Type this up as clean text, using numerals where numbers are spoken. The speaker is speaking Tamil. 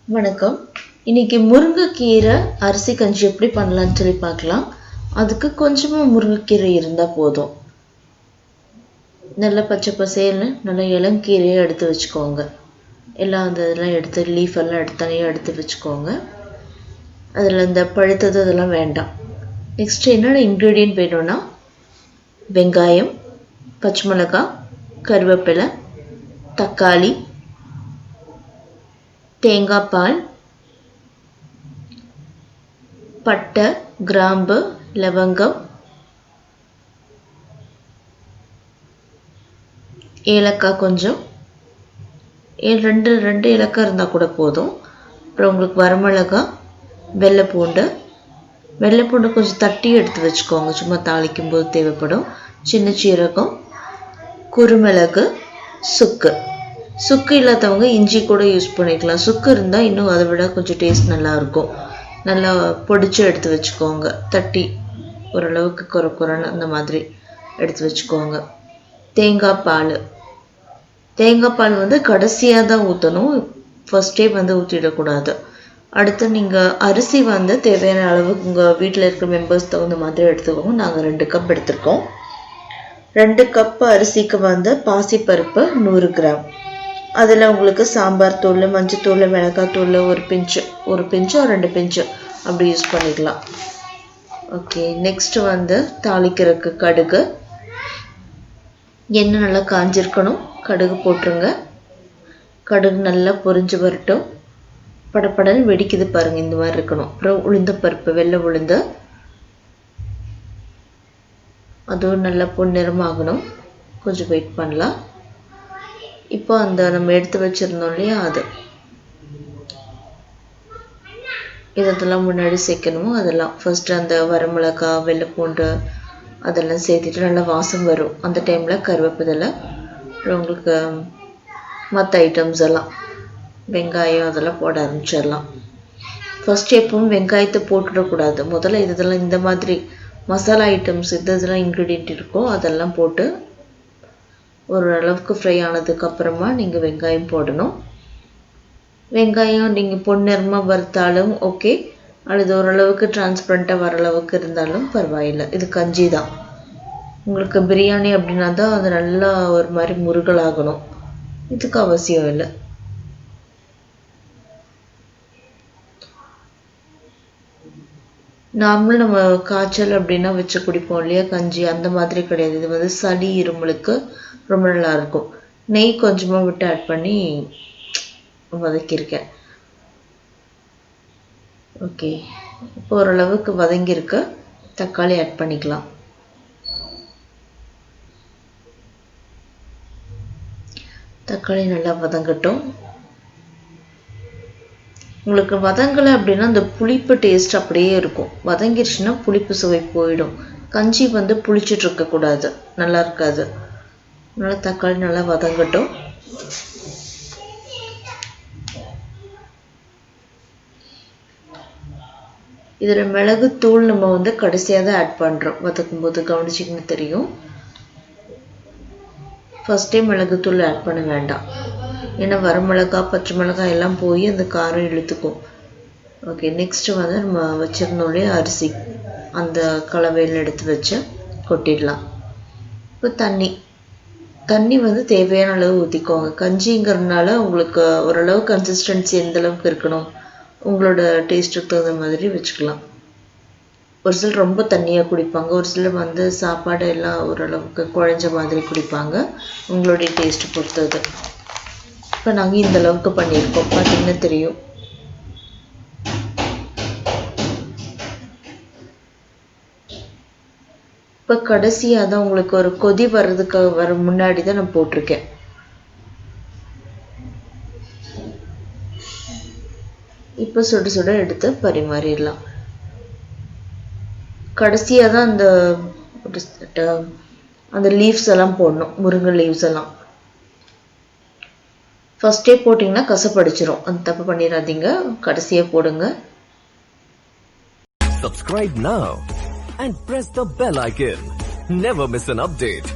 வணக்கம். இன்னைக்கு முருங்கைக்கீரை அரிசி கஞ்சி எப்படி பண்ணலாம்னு சொல்லி பார்க்கலாம். அதுக்கு கொஞ்சமாக முருங்கைக்கீரை இருந்தால் போதும். நல்லா பச்சை பசேல்னு நல்லா இளங்கீரையை எடுத்து வச்சுக்கோங்க. எல்லாம் அந்த இதெல்லாம் எடுத்து லீஃப் எல்லாம் தனியாக எடுத்து வச்சுக்கோங்க. அதில் இந்த பழுத்தது அதெல்லாம் வேண்டாம். நெக்ஸ்ட்டு என்னென்ன இன்க்ரீடியன்ட் வேணும்னா வெங்காயம், பச்சை மிளகாய், கருவேப்பிலை, தக்காளி, தேங்காய் பால், பட்டை, கிராம்பு, லவங்கம், ஏலக்காய் கொஞ்சம், ரெண்டு ஏலக்காய் இருந்தால் கூட போதும். அப்புறம் உங்களுக்கு வரமிளகாய், வெள்ளைப்பூண்டு கொஞ்சம் தட்டி எடுத்து வச்சுக்கோங்க, சும்மா தாளிக்கும் போது தேவைப்படும். சின்ன சீரகம், குருமிளகு, சுக்கு இல்லாதவங்க இஞ்சி கூட யூஸ் பண்ணிக்கலாம். சுக்கு இருந்தால் இன்னும் அதை விட கொஞ்சம் டேஸ்ட் நல்லாயிருக்கும். நல்லா பொடிச்சு எடுத்து வச்சுக்கோங்க. தட்டி ஓரளவுக்கு குறைன்னு அந்த மாதிரி எடுத்து வச்சுக்கோங்க. தேங்காய் பால் வந்து கடைசியாக தான் ஊற்றணும், ஃபஸ்ட்டே வந்து ஊற்றிடக்கூடாது. அடுத்து நீங்கள் அரிசி வந்து தேவையான அளவுக்கு உங்கள் வீட்டில் இருக்கிற மெம்பர்ஸ் தகுந்த மாதிரி எடுத்துக்கோங்க. நாங்கள் 2 கப் எடுத்திருக்கோம். 2 கப் அரிசிக்கு வந்து பாசிப்பருப்பு 100 கிராம். அதில் உங்களுக்கு சாம்பார் தூள், மஞ்சத்தூள், மிளகாத்தூள் ஒரு பிஞ்சோ 2 பிஞ்சு அப்படி யூஸ் பண்ணிக்கலாம். ஓகே, நெக்ஸ்ட்டு வந்து தாளிக்கிறதுக்கு கடுகு, எண்ணெய் நல்லா காஞ்சிருக்கணும். கடுகு போட்டுருங்க. கடுகு நல்லா பொரிஞ்சு வரட்டும். படப்படன்னு வெடிக்குது பாருங்கள், இந்த மாதிரி இருக்கணும். அப்புறம் உளுந்தப்பருப்பு, வெள்ளை உளுந்து, அதுவும் நல்லா பொன்னிறமாகணும். கொஞ்சம் வெயிட் பண்ணலாம். இப்போ அந்த நம்ம எடுத்து வச்சுருந்தோம் இல்லையா, இதெல்லாம் முன்னாடி சேர்க்கணுமோ அதெல்லாம் ஃபஸ்ட்டு அந்த வரமிளகாய், வெள்ளைப்பூண்டு அதெல்லாம் சேர்த்துட்டு நல்லா வாசம் வரும். அந்த டைமில் கருவேப்பிலை, உங்களுக்கு மற்ற ஐட்டம்ஸ் எல்லாம் வெங்காயம் அதெல்லாம் போட ஆரம்பிச்சிடலாம். ஃபஸ்ட்டு எப்பவும் வெங்காயத்தை போட்டுடக்கூடாது. முதல்ல இதெல்லாம் இந்த மாதிரி மசாலா ஐட்டம்ஸ் இதெல்லாம் இன்க்ரீடியன்ட் இருக்கோ அதெல்லாம் போட்டு ஓரளவுக்கு ஃப்ரை ஆனதுக்கப்புறமா நீங்கள் வெங்காயம் போடணும். வெங்காயம் நீங்கள் பொன்னிறமாக வறுத்தாலும் ஓகே, அல்லது ஓரளவுக்கு டிரான்ஸ்பரண்ட்டாக வர அளவுக்கு இருந்தாலும் பரவாயில்லை. இது கஞ்சி தான். உங்களுக்கு பிரியாணி அப்படின்னா தான் அது நல்லா ஒரு மாதிரி முருகலாகணும். இதுக்கு அவசியம் இல்லை. நார்மல் நம்ம காய்ச்சல் அப்படின்னா வச்சு குடிப்போம் இல்லையா கஞ்சி, அந்த மாதிரி கிடையாது. இது வந்து சளி இருமலுக்கு ரொம்ப நல்லாயிருக்கும். நெய் கொஞ்சமாக விட்டு ஆட் பண்ணி வதக்கியிருக்கேன். ஓகே, இப்போ ஓரளவுக்கு வதங்கியிருக்க தக்காளி ஆட் பண்ணிக்கலாம். தக்காளி நல்லா வதங்கட்டும். உங்களுக்கு வதங்கலை அப்படின்னா அந்த புளிப்பு டேஸ்ட் அப்படியே இருக்கும். வதங்கிருச்சுன்னா புளிப்பு சுவை போயிடும். கஞ்சி வந்து புளிச்சிட்டு இருக்கக்கூடாது, நல்லா இருக்காது. அதனால தக்காளி நல்லா வதங்கட்டும். இதில் மிளகுத்தூள் நம்ம வந்து கடைசியாக தான் ஆட் பண்ணுறோம். வதக்கும் போது கவனிச்சிங்கன்னு தெரியும். ஃபஸ்ட்டே மிளகுத்தூள் ஆட் பண்ண வேண்டாம். ஏன்னா வரமிளகாய், பச்சை மிளகாய் எல்லாம் போய் அந்த காரம் இழுத்துக்கும். ஓகே, நெக்ஸ்ட்டு வந்து நம்ம வச்சிருந்தோம்லே அரிசி, அந்த கலவையில் எடுத்து வச்சு கொட்டிடலாம். இப்போ தண்ணி வந்து தேவையான அளவு ஊற்றிக்கோங்க. கஞ்சிங்கிறதுனால உங்களுக்கு ஓரளவு கன்சிஸ்டன்சி எந்த அளவுக்கு இருக்கணும் உங்களோட டேஸ்ட்டுக்கு தகுந்த மாதிரி வச்சுக்கலாம். ஒரு சிலர் ரொம்ப தண்ணியாக குடிப்பாங்க, ஒரு சிலர் வந்து சாப்பாடு எல்லாம் ஓரளவுக்கு குழஞ்ச மாதிரி குடிப்பாங்க. உங்களுடைய டேஸ்ட்டு பொறுத்தது. இப்போ நாங்கள் இந்த அளவுக்கு பண்ணியிருக்கோம், பார்த்தீங்கன்னா தெரியும். இப்போ கடைசியாக தான் உங்களுக்கு ஒரு கொதி வர முன்னாடி தான் நான் போட்டிருக்கேன். இப்போ சுட எடுத்து பரிமாறிடலாம். கடைசியாக தான் அந்த லீவ்ஸ் எல்லாம் போடணும், முருங்கை லீவ்ஸ் எல்லாம். ஃபஸ்ட்டே போட்டிங்கன்னா கசப்படிச்சிரும், அந்த தப்பு பண்ணிடாதீங்க, கடைசியாக போடுங்க. Subscribe now and press the bell icon. Never miss an update.